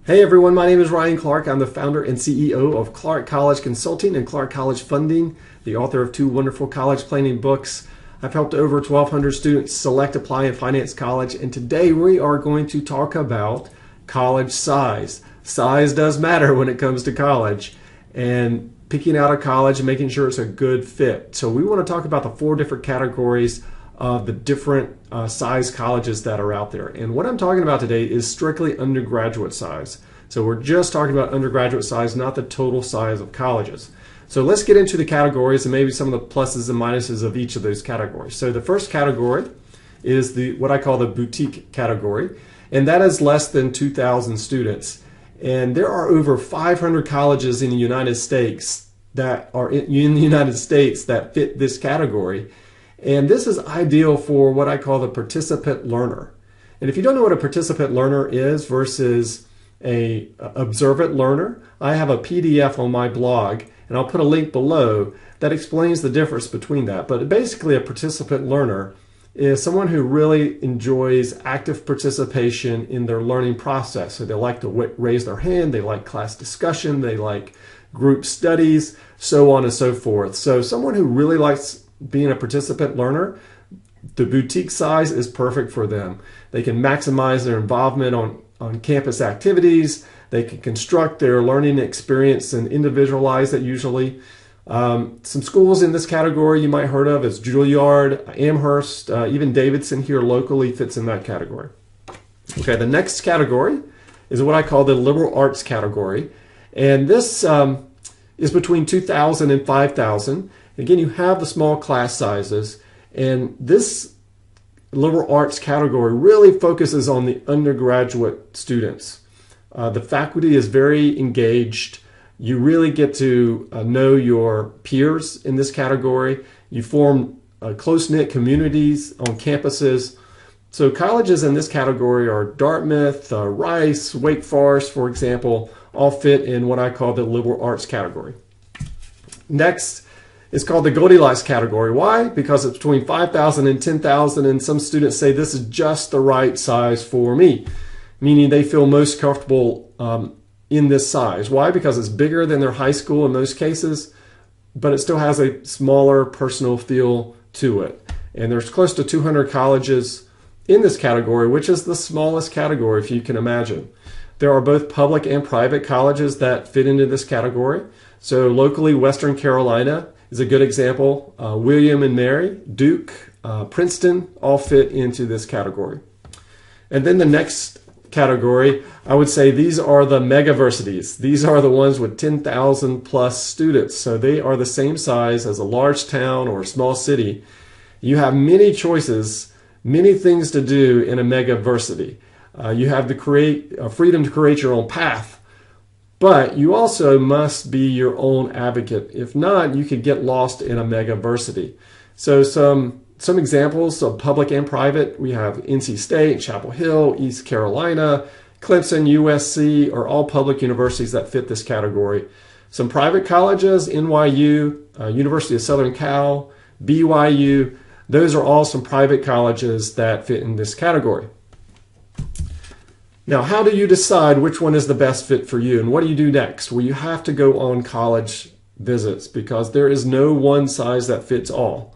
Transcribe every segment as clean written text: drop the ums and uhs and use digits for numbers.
Hey everyone, my name is Ryan Clark. I'm the founder and CEO of Clark College Consulting and Clark College Funding, the author of two wonderful college planning books. I've helped over 1,200 students select, apply, and finance college, and today we are going to talk about college size. Size does matter when it comes to college, and picking out a college and making sure it's a good fit. So we want to talk about the four different categories of the different size colleges that are out there. And what I'm talking about today is strictly undergraduate size. So we're just talking about undergraduate size, not the total size of colleges. So let's get into the categories and maybe some of the pluses and minuses of each of those categories. So the first category is what I call the boutique category, and that is less than 2,000 students. And there are over 500 colleges in the United States that fit this category. And this is ideal for what I call the participant learner. And if you don't know what a participant learner is versus a observant learner, I have a PDF on my blog, and I'll put a link below that explains the difference between that. But basically, a participant learner is someone who really enjoys active participation in their learning process. So they like to raise their hand, they like class discussion, they like group studies, so on and so forth. So someone who really likes being a participant learner, the boutique size is perfect for them. They can maximize their involvement on campus activities. They can construct their learning experience and individualize it usually. Some schools in this category you might heard of is Juilliard, Amherst, even Davidson here locally fits in that category. Okay, the next category is what I call the liberal arts category. And this is between 2,000 and 5,000. Again, you have the small class sizes, and this liberal arts category really focuses on the undergraduate students. The faculty is very engaged. You really get to know your peers in this category. You form close-knit communities on campuses. So colleges in this category are Dartmouth, Rice, Wake Forest, for example, all fit in what I call the liberal arts category. Next, it's called the Goldilocks category. Why? Because it's between 5,000 and 10,000, and some students say this is just the right size for me, meaning they feel most comfortable in this size. Why? Because it's bigger than their high school in most cases, but it still has a smaller personal feel to it. And there's close to 200 colleges in this category, which is the smallest category if you can imagine. There are both public and private colleges that fit into this category. So locally, Western Carolina is a good example. William and Mary, Duke, Princeton all fit into this category. And then the next category, I would say these are the megaversities. These are the ones with 10,000 plus students. So they are the same size as a large town or a small city. You have many choices, many things to do in a megaversity. You have the freedom to create your own path. But you also must be your own advocate. If not, you could get lost in a megaversity. So some examples of public and private, we have NC State, Chapel Hill, East Carolina, Clemson, USC are all public universities that fit this category. Some private colleges, NYU, University of Southern Cal, BYU, those are all some private colleges that fit in this category. Now, how do you decide which one is the best fit for you, and what do you do next? Well, you have to go on college visits because there is no one size that fits all.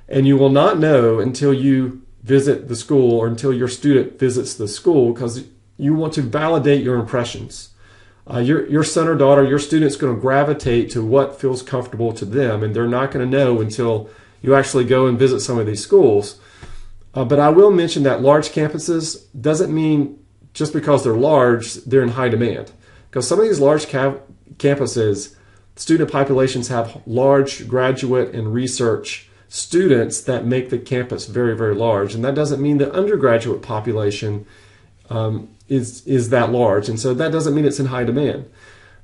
And you will not know until you visit the school or until your student visits the school, because you want to validate your impressions. Your son or daughter, your student's going to gravitate to what feels comfortable to them, and they're not going to know until you actually go and visit some of these schools. But I will mention that large campuses doesn't mean just because they're large, they're in high demand. Because some of these large campuses, student populations have large graduate and research students that make the campus very, very large. And that doesn't mean the undergraduate population is that large. And so that doesn't mean it's in high demand.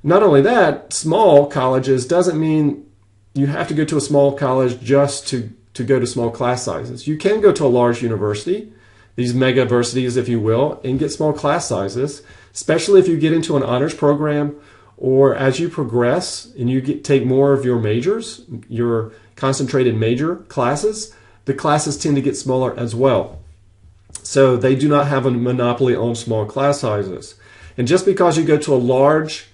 Not only that, small colleges doesn't mean you have to go to a small college just to go to small class sizes. You can go to a large university, these megaversities, if you will, and get small class sizes, especially if you get into an honors program or as you progress and you take more of your majors, your concentrated major classes, the classes tend to get smaller as well. So they do not have a monopoly on small class sizes. And just because you go to a large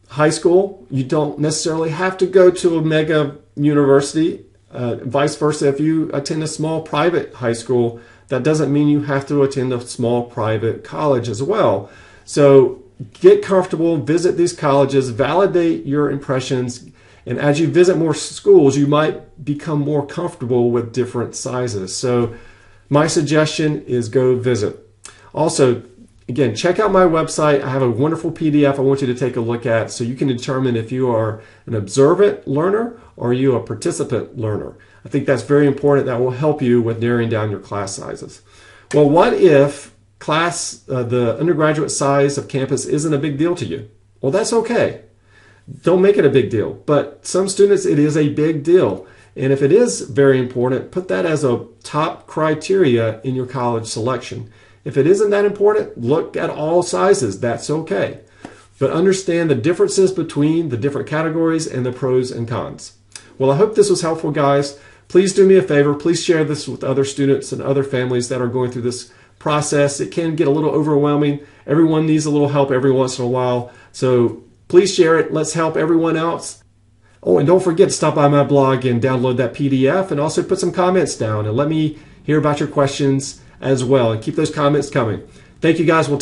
high school, you don't necessarily have to go to a mega university. Vice versa, if you attend a small private high school, that doesn't mean you have to attend a small private college as well. So get comfortable, visit these colleges, validate your impressions, and as you visit more schools, you might become more comfortable with different sizes. So my suggestion is go visit. Also, again, check out my website. I have a wonderful PDF I want you to take a look at so you can determine if you are an observant learner or are you a participant learner. I think that's very important. That will help you with narrowing down your class sizes. Well, what if the undergraduate size of campus isn't a big deal to you? Well, that's okay. Don't make it a big deal. But some students, it is a big deal. And if it is very important, put that as a top criteria in your college selection. If it isn't that important, look at all sizes. That's okay. But understand the differences between the different categories and the pros and cons. Well, I hope this was helpful, guys. Please do me a favor. Please share this with other students and other families that are going through this process. It can get a little overwhelming. Everyone needs a little help every once in a while. So please share it. Let's help everyone else. Oh, and don't forget to stop by my blog and download that PDF and also put some comments down and let me hear about your questions as well. And keep those comments coming. Thank you, guys. We'll